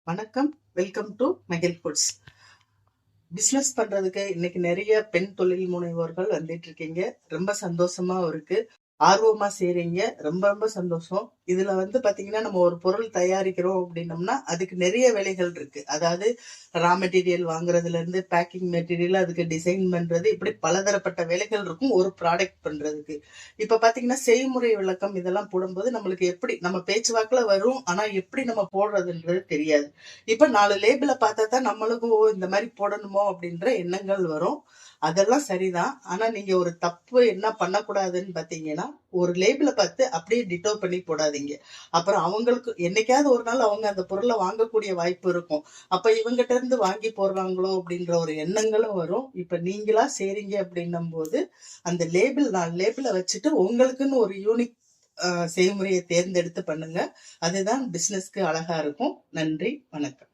வணக்கம். Welcome to மகில் foods. Business பண்றதுக்கு இன்னைக்கு நிறைய பெண் தொழில் முனைவோர்கள் வந்துட்டு இருக்கீங்க. ரொம்ப சந்தோஷமா இருக்கு. ஆர்வமா செய்றீங்க. ரொம்ப ரொம்ப சந்தோஷம். இதுல பாத்தீங்கன்னா நம்ம ஒரு பொருள் தயாரிக்கிறோம் அப்படின்னம்னா அதுக்கு நிறைய வேலைகள் இருக்கு. அதாவது ரா மெட்டீரியல் வாங்குறதுல இருந்து பேக்கிங் மெட்டீரியல், அதுக்கு டிசைன் பண்றது, இப்படி பலதரப்பட்ட வேலைகள் இருக்கும் ஒரு ப்ராடக்ட் பண்றதுக்கு. இப்ப பாத்தீங்கன்னா செய்முறை விளக்கம் இதெல்லாம் போடும்போது நம்மளுக்கு எப்படி நம்ம பேச்சுவாக்குல வரும், ஆனா எப்படி நம்ம போடுறதுன்றது தெரியாது. இப்ப 4 லேபிளை பார்த்தா தான் நம்மளுக்கும் இந்த மாதிரி போடணுமோ அப்படின்ற எண்ணங்கள் வரும். அதெல்லாம் சரிதான். ஆனா நீங்க ஒரு தப்பு என்ன பண்ணக்கூடாதுன்னு பாத்தீங்கன்னா, ஒரு லேபிளை பார்த்து அப்படியே டிட்டோ பண்ணி போடாதீங்க. அப்புறம் அவங்களுக்கு என்னைக்காவது ஒரு நாள் அவங்க அந்த பொருளை வாங்கக்கூடிய வாய்ப்பு இருக்கும். அப்ப இவங்கிட்ட இருந்து வாங்கி போடுறாங்களோ அப்படின்ற ஒரு எண்ணங்களும் வரும். இப்ப நீங்களா செய்றீங்க அப்படின்னும் போது அந்த லேபிள் 4 லேபிளை வச்சுட்டு உங்களுக்குன்னு ஒரு யூனிக் செய்முறையை தேர்ந்தெடுத்து பண்ணுங்க. அதுதான் பிசினஸ்க்கு அழகா இருக்கும். நன்றி, வணக்கம்.